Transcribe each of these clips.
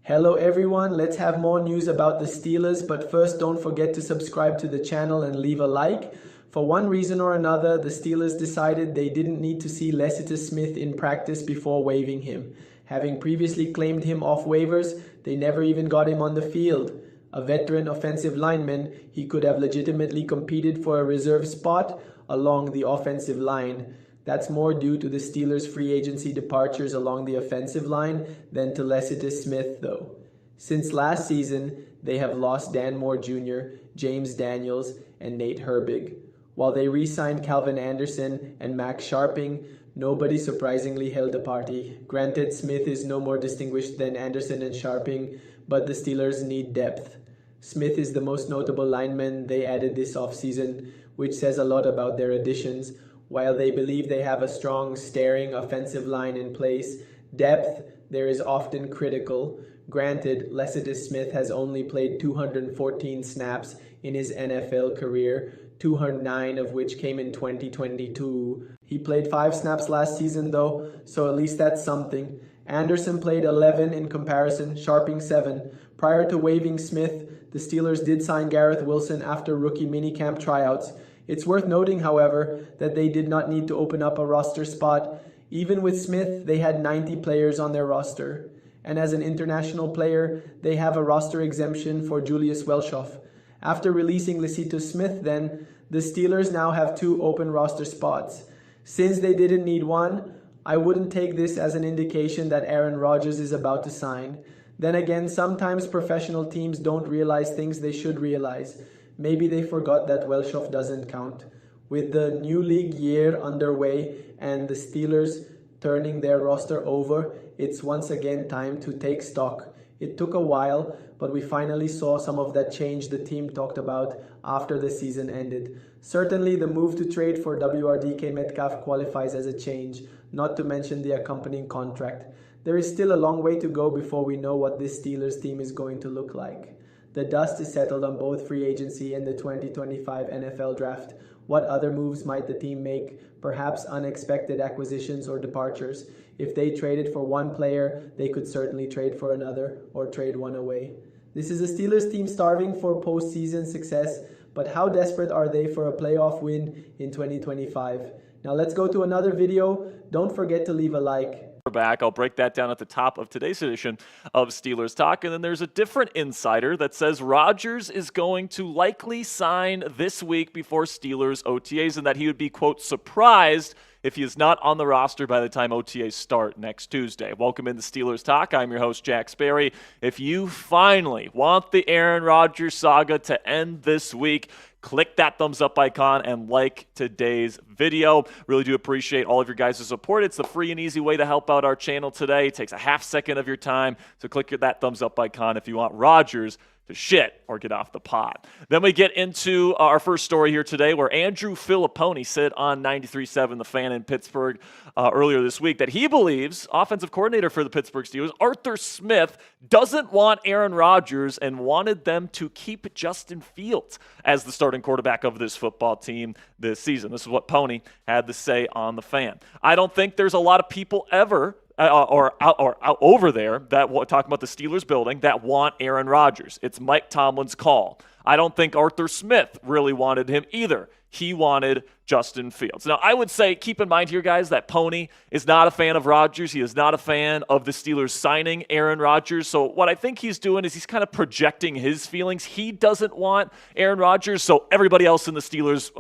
Hello everyone, let's have more news about the Steelers, but first don't forget to subscribe to the channel and leave a like. For one reason or another, the Steelers decided they didn't need to see Lessiter Smith in practice before waiving him. Having previously claimed him off waivers, they never even got him on the field. A veteran offensive lineman, he could have legitimately competed for a reserve spot along the offensive line. That's more due to the Steelers' free agency departures along the offensive line than to Lessiter Smith, though. Since last season, they have lost Dan Moore Jr., James Daniels, and Nate Herbig. While they re-signed Calvin Anderson and Max Sharping, nobody surprisingly held a party. Granted, Smith is no more distinguished than Anderson and Sharping, but the Steelers need depth. Smith is the most notable lineman they added this offseason, which says a lot about their additions. While they believe they have a strong, staring offensive line in place, depth there is often critical. Granted, Lessiter Smith has only played 214 snaps in his NFL career, 209 of which came in 2022. He played 5 snaps last season though, so at least that's something. Anderson played 11 in comparison, Sharping 7. Prior to waiving Smith, the Steelers did sign Garrett Wilson after rookie minicamp tryouts. It's worth noting, however, that they did not need to open up a roster spot. Even with Smith, they had 90 players on their roster. And as an international player, they have a roster exemption for Julius Welschof. After releasing Lessiter Smith then, the Steelers now have 2 open roster spots. Since they didn't need one, I wouldn't take this as an indication that Aaron Rodgers is about to sign. Then again, sometimes professional teams don't realize things they should realize. Maybe they forgot that Welschof doesn't count. With the new league year underway and the Steelers turning their roster over, it's once again time to take stock. It took a while, but we finally saw some of that change the team talked about after the season ended. Certainly, the move to trade for WRDK Metcalf qualifies as a change, not to mention the accompanying contract. There is still a long way to go before we know what this Steelers team is going to look like. The dust is settled on both free agency and the 2025 NFL Draft. What other moves might the team make? Perhaps unexpected acquisitions or departures. If they traded for one player, they could certainly trade for another or trade one away. This is a Steelers team starving for postseason success, but how desperate are they for a playoff win in 2025? Now let's go to another video. Don't forget to leave a like. Back. I'll break that down at the top of today's edition of Steelers Talk. And then there's a different insider that says Rodgers is going to likely sign this week before Steelers OTAs and that he would be, quote, surprised if he is not on the roster by the time OTAs start next Tuesday. Welcome into Steelers Talk. I'm your host, Jack Sperry. If you finally want the Aaron Rodgers saga to end this week, click that thumbs up icon and like today's video. Really do appreciate all of your guys' support. It's the free and easy way to help out our channel today. It takes a half second of your time, so click that thumbs up icon if you want Rodgers to shit or get off the pot. Then we get into our first story here today where Andrew Filipponi said on 93.7 The Fan in Pittsburgh earlier this week that he believes offensive coordinator for the Pittsburgh Steelers, Arthur Smith, doesn't want Aaron Rodgers and wanted them to keep Justin Fields as the starting quarterback of this football team this season. This is what Pony had to say on The Fan. I don't think there's a lot of people ever or out over there that talking about the Steelers building that want Aaron Rodgers. It's Mike Tomlin's call. I don't think Arthur Smith really wanted him either. He wanted Justin Fields. Now, I would say, keep in mind here, guys, that Pony is not a fan of Rodgers. He is not a fan of the Steelers signing Aaron Rodgers. So what I think he's doing is he's kind of projecting his feelings. He doesn't want Aaron Rodgers, so everybody else in the Steelers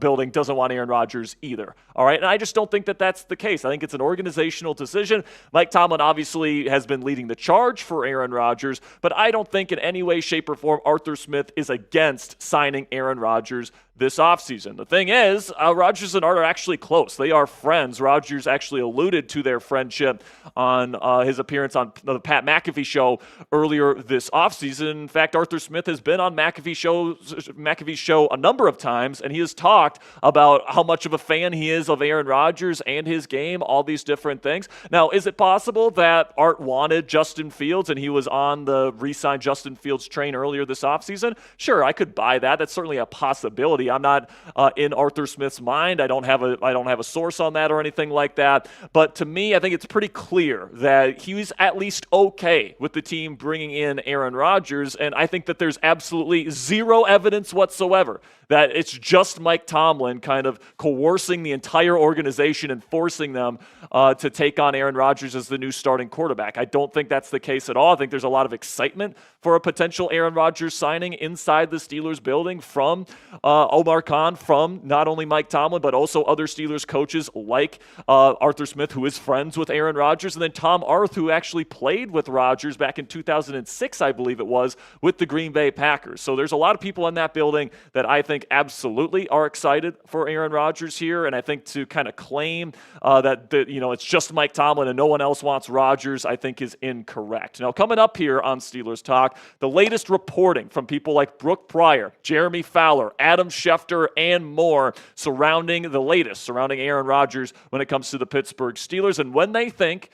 building doesn't want Aaron Rodgers either. All right, and I just don't think that that's the case. I think it's an organizational decision. Mike Tomlin obviously has been leading the charge for Aaron Rodgers, but I don't think in any way, shape, or form Arthur Smith is against signing Aaron Rodgers this offseason. The thing is, Rodgers and Art are actually close. They are friends. Rodgers actually alluded to their friendship on his appearance on the Pat McAfee show earlier this offseason. In fact, Arthur Smith has been on McAfee's show a number of times, and he has talked about how much of a fan he is of Aaron Rodgers and his game, all these different things. Now, is it possible that Art wanted Justin Fields and he was on the re-sign Justin Fields train earlier this offseason? Sure, I could buy that. That's certainly a possibility. possibility. I'm not in Arthur Smith's mind. I don't have a source on that or anything like that. But to me, I think it's pretty clear that he's at least okay with the team bringing in Aaron Rodgers, and I think that there's absolutely zero evidence whatsoever that it's just Mike Tomlin kind of coercing the entire organization and forcing them to take on Aaron Rodgers as the new starting quarterback. I don't think that's the case at all. I think there's a lot of excitement for a potential Aaron Rodgers signing inside the Steelers building from Omar Khan, from not only Mike Tomlin, but also other Steelers coaches like Arthur Smith, who is friends with Aaron Rodgers, and then Tom Arth, who actually played with Rodgers back in 2006, I believe it was, with the Green Bay Packers. So there's a lot of people in that building that I think absolutely are excited for Aaron Rodgers here, and I think to kind of claim that it's just Mike Tomlin and no one else wants Rodgers, I think is incorrect. Now, coming up here on Steelers Talk, the latest reporting from people like Brooke Pryor, Jeremy Fowler, Adam Schefter, and more surrounding Aaron Rodgers when it comes to the Pittsburgh Steelers and when they think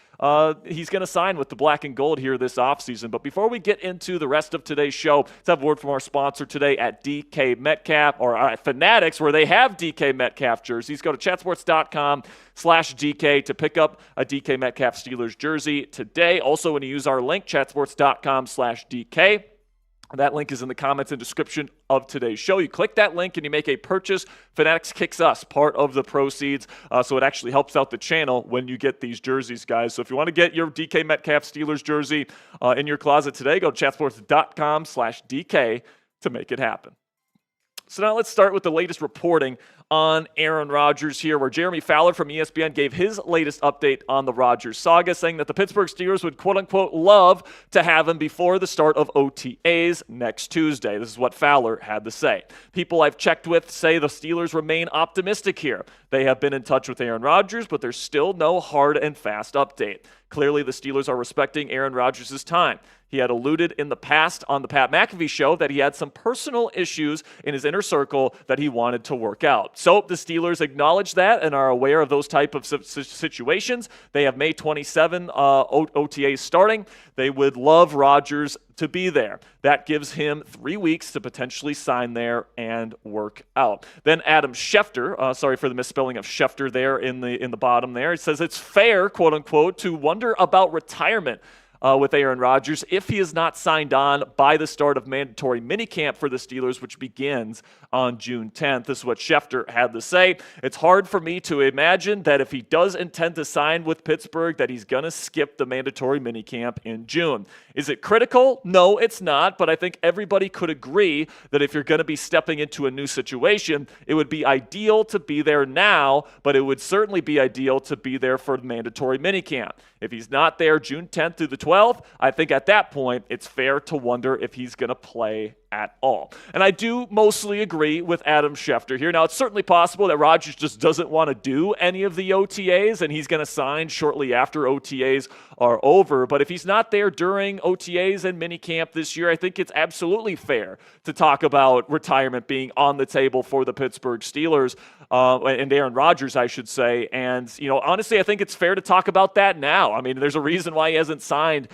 he's going to sign with the black and gold here this offseason. But before we get into the rest of today's show, let's have a word from our sponsor today at DK Metcalf, or at Fanatics, where they have DK Metcalf jerseys. Go to chatsports.com/DK to pick up a DK Metcalf Steelers jersey today. Also, when you use our link, chatsports.com/DK, that link is in the comments and description of today's show. You click that link and you make a purchase. Fanatics kicks us part of the proceeds, so it actually helps out the channel when you get these jerseys, guys. So if you want to get your DK Metcalf Steelers jersey in your closet today, go to chatsports.com/DK to make it happen. So now let's start with the latest reporting on Aaron Rodgers here, where Jeremy Fowler from ESPN gave his latest update on the Rodgers saga, saying that the Pittsburgh Steelers would quote-unquote love to have him before the start of OTAs next Tuesday. This is what Fowler had to say. People I've checked with say the Steelers remain optimistic here. They have been in touch with Aaron Rodgers, but there's still no hard and fast update. Clearly, the Steelers are respecting Aaron Rodgers' time. He had alluded in the past on the Pat McAfee show that he had some personal issues in his inner circle that he wanted to work out. So the Steelers acknowledge that and are aware of those type of situations. They have May 27 OTAs starting. They would love Rodgers to be there. That gives him 3 weeks to potentially sign there and work out. Then Adam Schefter, sorry for the misspelling of Schefter there in the bottom there. It says it's fair, quote unquote, to wonder about retirement with Aaron Rodgers if he is not signed on by the start of mandatory minicamp for the Steelers, which begins on June 10th. This is what Schefter had to say. It's hard for me to imagine that if he does intend to sign with Pittsburgh, that he's going to skip the mandatory minicamp in June. Is it critical? No, it's not, but I think everybody could agree that if you're going to be stepping into a new situation, it would be ideal to be there now, but it would certainly be ideal to be there for the mandatory minicamp. If he's not there June 10th through the 12th, I think at that point it's fair to wonder if he's going to play at all. And I do mostly agree with Adam Schefter here. Now, it's certainly possible that Rodgers just doesn't want to do any of the OTAs and he's going to sign shortly after OTAs are over. But if he's not there during OTAs and minicamp this year, I think it's absolutely fair to talk about retirement being on the table for the Pittsburgh Steelers and Aaron Rodgers, I should say. And, honestly, I think it's fair to talk about that now. I mean, there's a reason why he hasn't signed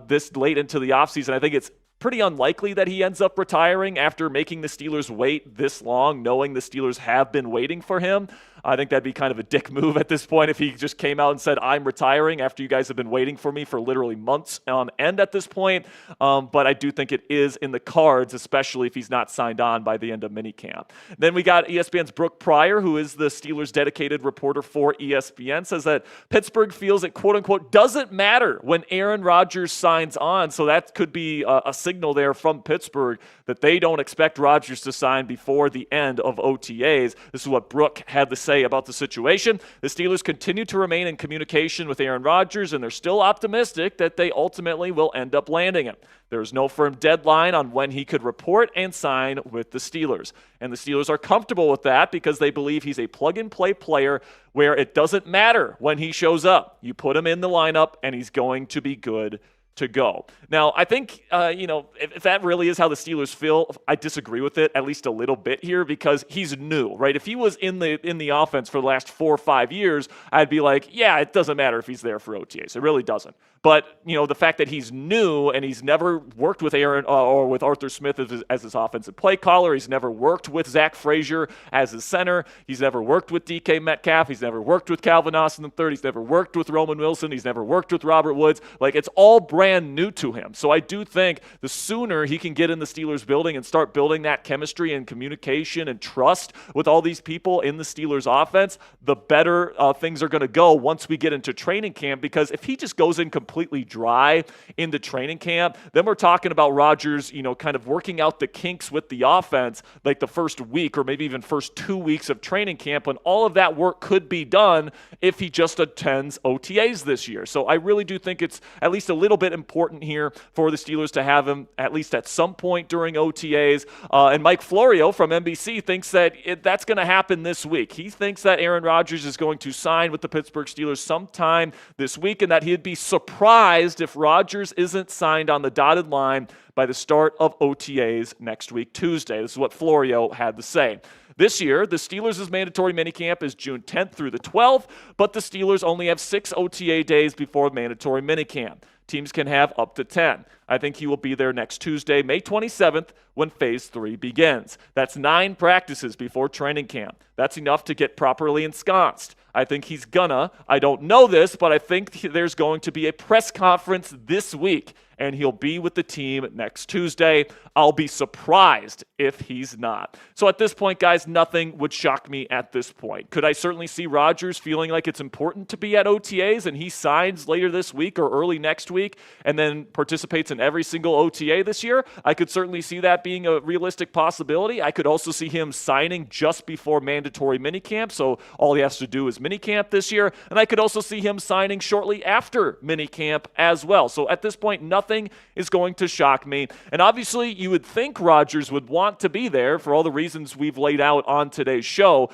this late into the offseason. I think it's pretty unlikely that he ends up retiring after making the Steelers wait this long, knowing the Steelers have been waiting for him. I think that'd be kind of a dick move at this point if he just came out and said, I'm retiring after you guys have been waiting for me for literally months on end at this point. But I do think it is in the cards, especially if he's not signed on by the end of minicamp. Then we got ESPN's Brooke Pryor, who is the Steelers' dedicated reporter for ESPN, says that Pittsburgh feels it, quote unquote, doesn't matter when Aaron Rodgers signs on. So that could be a signal there from Pittsburgh that they don't expect Rodgers to sign before the end of OTAs. This is what Brooke had to say about the situation. The Steelers continue to remain in communication with Aaron Rodgers, and they're still optimistic that they ultimately will end up landing him. There's no firm deadline on when he could report and sign with the Steelers. And the Steelers are comfortable with that because they believe he's a plug-and-play player where it doesn't matter when he shows up. You put him in the lineup, and he's going to be good to go. Now, I think, if that really is how the Steelers feel, I disagree with it at least a little bit here because he's new, right? If he was in the offense for the last 4 or 5 years, I'd be like, yeah, it doesn't matter if he's there for OTAs. It really doesn't. But, the fact that he's new and he's never worked with Aaron or with Arthur Smith as his offensive play caller, he's never worked with Zach Frazier as his center, he's never worked with DK Metcalf, he's never worked with Calvin Austin III, he's never worked with Roman Wilson, he's never worked with Robert Woods. Like, it's all brand new to him. So I do think the sooner he can get in the Steelers building and start building that chemistry and communication and trust with all these people in the Steelers offense, the better things are going to go once we get into training camp. Because if he just goes in completely dry into training camp, then we're talking about Rodgers, kind of working out the kinks with the offense like the first week or maybe even first 2 weeks of training camp, when all of that work could be done if he just attends OTAs this year. So I really do think it's at least a little bit important here for the Steelers to have him at least at some point during OTAs. And Mike Florio from NBC thinks that that's going to happen this week. He thinks that Aaron Rodgers is going to sign with the Pittsburgh Steelers sometime this week, and that he'd be surprised if Rodgers isn't signed on the dotted line by the start of OTAs next week, Tuesday. This is what Florio had to say. This year, the Steelers' mandatory minicamp is June 10th through the 12th, but the Steelers only have 6 OTA days before mandatory minicamp. Teams can have up to 10. I think he will be there next Tuesday, May 27th, when Phase 3 begins. That's 9 practices before training camp. That's enough to get properly ensconced. I think he's gonna. I don't know this, but I think there's going to be a press conference this week, and he'll be with the team next Tuesday. I'll be surprised if he's not. So at this point, guys, nothing would shock me at this point. Could I certainly see Rodgers feeling like it's important to be at OTAs and he signs later this week or early next week and then participates in every single OTA this year? I could certainly see that being a realistic possibility. I could also see him signing just before mandatory minicamp, so all he has to do is minicamp this year. And I could also see him signing shortly after minicamp as well. So at this point, nothing is going to shock me. And obviously, you would think Rodgers would want to be there for all the reasons we've laid out on today's show,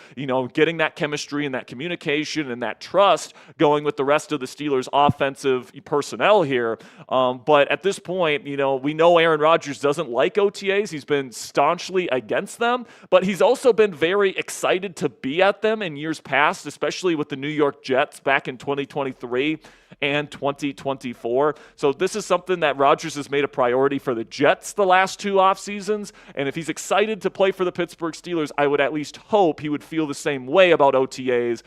getting that chemistry and that communication and that trust going with the rest of the Steelers' offensive personnel here. But at this point, we know Aaron Rodgers doesn't like OTAs. He's been staunchly against them, but he's also been very excited to be at them in years past, especially with the New York Jets back in 2023 and 2024. So this is something that Rodgers has made a priority for the Jets the last 2 off seasons. And if he's excited to play for the Pittsburgh Steelers, I would at least hope he would feel the same way about OTAs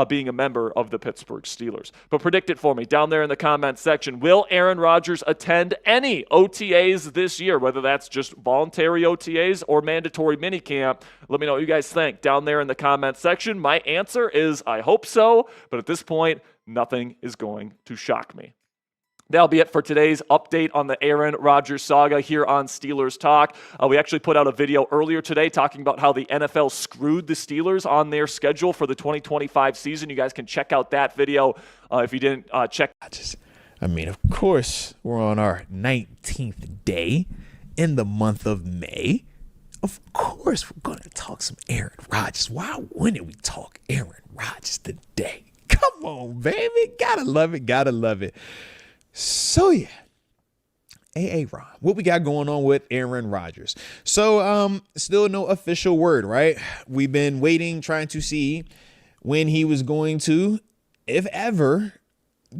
being a member of the Pittsburgh Steelers. But predict it for me down there in the comment section. Will Aaron Rodgers attend any OTAs this year, whether that's just voluntary OTAs or mandatory minicamp? Let me know what you guys think down there in the comment section. My answer is I hope so, but at this point, nothing is going to shock me. That'll be it for today's update on the Aaron Rodgers saga here on Steelers Talk. We actually put out a video earlier today talking about how the NFL screwed the Steelers on their schedule for the 2025 season. You guys can check out that video if you didn't check. Of course, we're on our 19th day in the month of May. Of course, we're going to talk some Aaron Rodgers. Why wouldn't we talk Aaron Rodgers today? Come on, baby. Gotta love it. Gotta love it. So, yeah. Ron, what we got going on with Aaron Rodgers? So, still no official word, right? We've been waiting, trying to see when he was going to, if ever,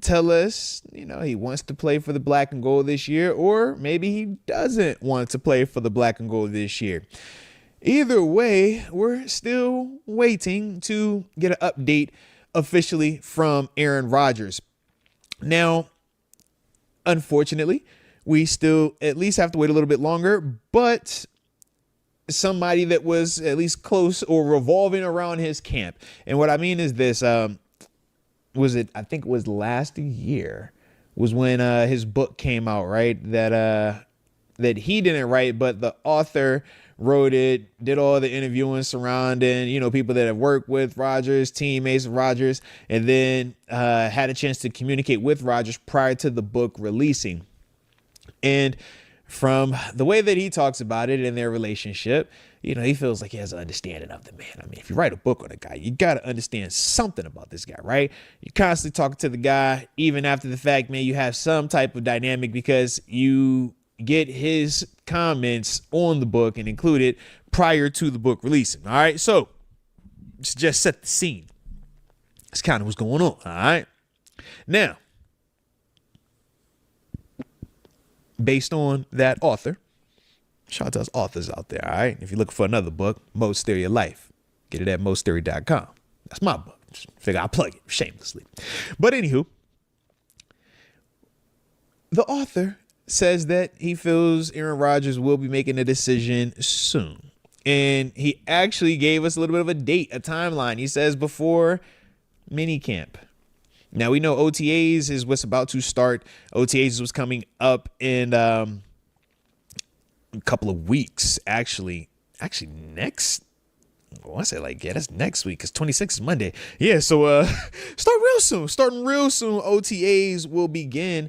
tell us, he wants to play for the black and gold this year, or maybe he doesn't want to play for the black and gold this year. Either way, we're still waiting to get an update officially from Aaron Rodgers. Now, unfortunately, we still at least have to wait a little bit longer, but somebody that was at least close or revolving around his camp. And what I mean is this, I think it was last year was when his book came out, right? That he didn't write, but the author wrote it, did all the interviewing surrounding, people that have worked with Rodgers, teammates of Rodgers, and then had a chance to communicate with Rodgers prior to the book releasing. And from the way that he talks about it in their relationship, he feels like he has an understanding of the man. If you write a book on a guy, you got to understand something about this guy, right? You're constantly talking to the guy, even after the fact, man, you have some type of dynamic because you get his comments on the book and include it prior to the book releasing. All right. So just set the scene. That's kind of what's going on. All right. Now, based on that author. Shout out to us authors out there, all right? If you're looking for another book, Most Theory of Life, get it at mosttheory.com. That's my book. Just figure I'll plug it shamelessly. But anywho, the author says that he feels Aaron Rodgers will be making a decision soon. And he actually gave us a little bit of a date, a timeline. He says before minicamp. Now, we know OTAs is what's about to start. OTAs is what's coming up in a couple of weeks, actually next. Well, I say that's next week because 26 is Monday. Yeah, so starting real soon. OTAs will begin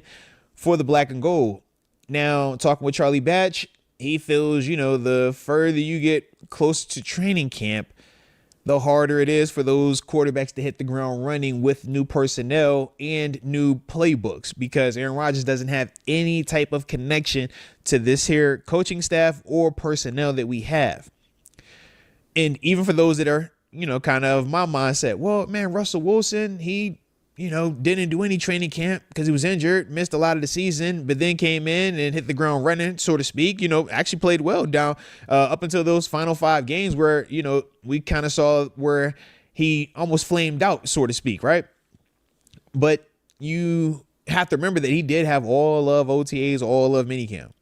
for the black and gold. Now, talking with Charlie Batch, he feels, the further you get close to training camp, the harder it is for those quarterbacks to hit the ground running with new personnel and new playbooks, because Aaron Rodgers doesn't have any type of connection to this here coaching staff or personnel that we have. And even for those that are, kind of my mindset, well, man, Russell Wilson, he, didn't do any training camp because he was injured, missed a lot of the season, but then came in and hit the ground running, so to speak, actually played well down up until those final 5 games where, we kind of saw where he almost flamed out, so to speak, right? But you have to remember that he did have all of OTAs, all of minicamp,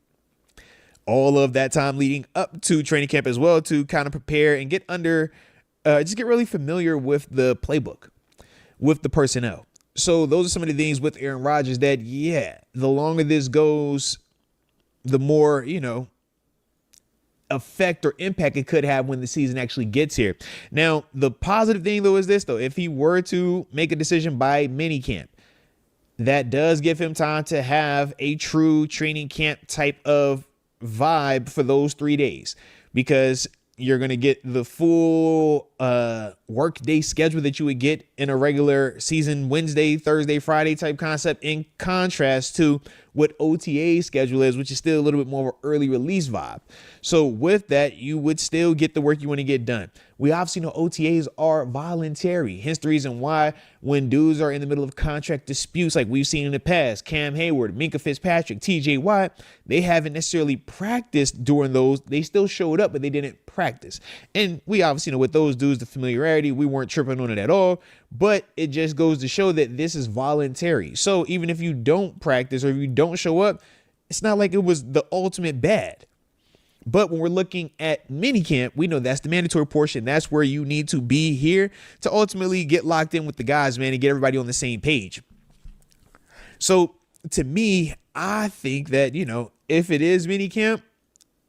all of that time leading up to training camp as well to kind of prepare and get just get really familiar with the playbook, with the personnel. So those are some of the things with Aaron Rodgers that, the longer this goes, the more, effect or impact it could have when the season actually gets here. Now, the positive thing, though, is this, though. If he were to make a decision by minicamp, that does give him time to have a true training camp type of vibe for those 3 days, because you're going to get the full work day schedule that you would get in a regular season Wednesday, Thursday, Friday type concept, in contrast to what OTA schedule is, which is still a little bit more of an early release vibe. So with that, you would still get the work you want to get done. We obviously know OTAs are voluntary, hence the reason why when dudes are in the middle of contract disputes like we've seen in the past, Cam Hayward, Minka Fitzpatrick, TJ Watt, they haven't necessarily practiced during those. They still showed up, but they didn't practice. And we obviously know with those dudes, the familiarity, we weren't tripping on it at all, but it just goes to show that this is voluntary. So even if you don't practice or if you don't show up, it's not like it was the ultimate bad. But when we're looking at minicamp, we know that's the mandatory portion. That's where you need to be here to ultimately get locked in with the guys, man, and get everybody on the same page. So to me, I think that, if it is minicamp,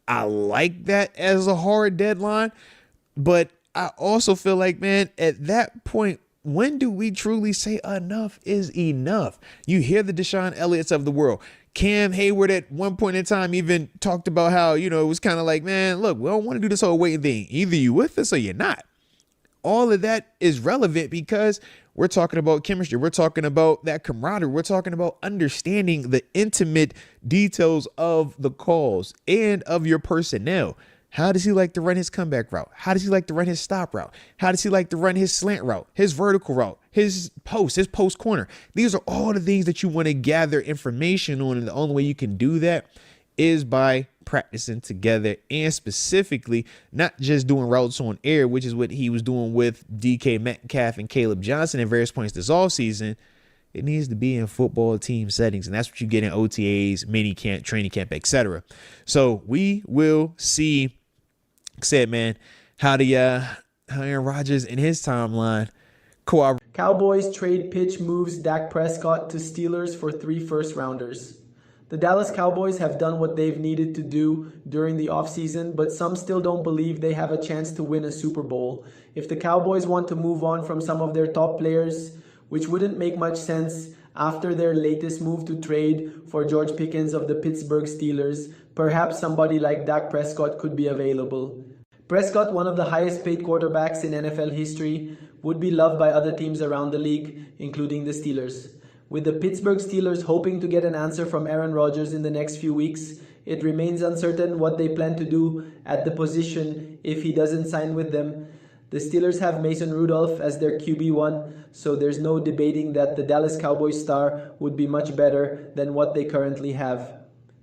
I like that as a hard deadline. But I also feel like, man, at that point, when do we truly say enough is enough? You hear the Deshaun Elliott's of the world. Cam Hayward at one point in time even talked about how, it was kind of like, man, look, we don't want to do this whole waiting thing. Either you with us or you're not. All of that is relevant because we're talking about chemistry. We're talking about that camaraderie. We're talking about understanding the intimate details of the calls and of your personnel. How does he like to run his comeback route? How does he like to run his stop route? How does he like to run his slant route, his vertical route, his post corner? These are all the things that you want to gather information on. And the only way you can do that is by practicing together, and specifically not just doing routes on air, which is what he was doing with DK Metcalf and Caleb Johnson at various points this offseason. It needs to be in football team settings, and that's what you get in OTAs, mini camp, training camp, etc. So we will see. Said, man, how Aaron Rodgers in his timeline Cowboys trade pitch moves Dak Prescott to Steelers for 3 first-rounders. The Dallas Cowboys have done what they've needed to do during the offseason, but some still don't believe they have a chance to win a Super Bowl. If the Cowboys want to move on from some of their top players, which wouldn't make much sense after their latest move to trade for George Pickens of the Pittsburgh Steelers, perhaps somebody like Dak Prescott could be available. Prescott, one of the highest paid quarterbacks in NFL history, would be loved by other teams around the league, including the Steelers. With the Pittsburgh Steelers hoping to get an answer from Aaron Rodgers in the next few weeks, it remains uncertain what they plan to do at the position if he doesn't sign with them. The Steelers have Mason Rudolph as their QB1, so there's no debating that the Dallas Cowboys star would be much better than what they currently have.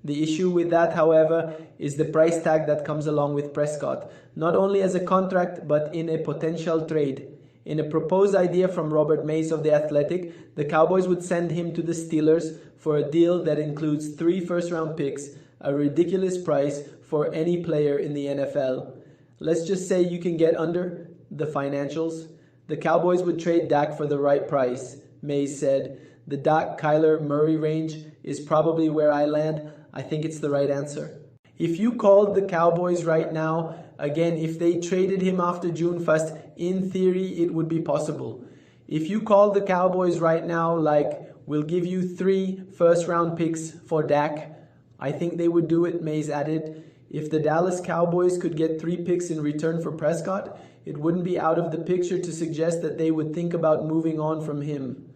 The issue with that, however, is the price tag that comes along with Prescott, not only as a contract but in a potential trade. In a proposed idea from Robert Mays of The Athletic, the Cowboys would send him to the Steelers for a deal that includes 3 first-round picks, a ridiculous price for any player in the NFL. Let's just say you can get under the financials. The Cowboys would trade Dak for the right price, Mays said. The Dak, Kyler, Murray range is probably where I land. I think it's the right answer. If you called the Cowboys right now, again, if they traded him after June 1st, in theory, it would be possible. If you called the Cowboys right now, like, we'll give you 3 first-round picks for Dak, I think they would do it, Mays added. If the Dallas Cowboys could get 3 picks in return for Prescott, it wouldn't be out of the picture to suggest that they would think about moving on from him.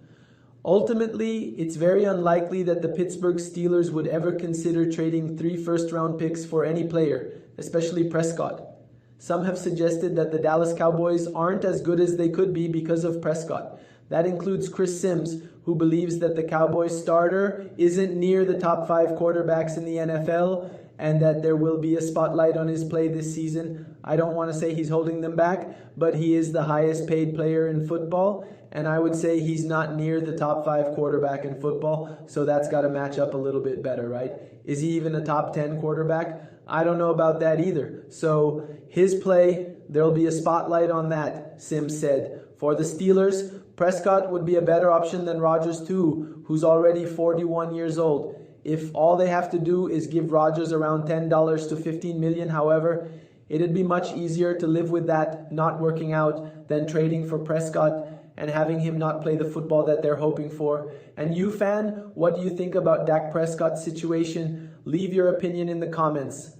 Ultimately, it's very unlikely that the Pittsburgh Steelers would ever consider trading 3 first-round picks for any player, especially Prescott. Some have suggested that the Dallas Cowboys aren't as good as they could be because of Prescott. That includes Chris Sims, who believes that the Cowboys starter isn't near the top 5 quarterbacks in the NFL and that there will be a spotlight on his play this season. I don't want to say he's holding them back, but he is the highest paid player in football, and I would say he's not near the top 5 quarterback in football, so that's got to match up a little bit better, right? Is he even a top 10 quarterback? I don't know about that either. So his play, there'll be a spotlight on that, Sims said. For the Steelers, Prescott would be a better option than Rodgers too, who's already 41 years old. If all they have to do is give Rodgers around $10 to $15 million, however, it'd be much easier to live with that not working out than trading for Prescott and having him not play the football that they're hoping for. And you, fan, what do you think about Dak Prescott's situation? Leave your opinion in the comments.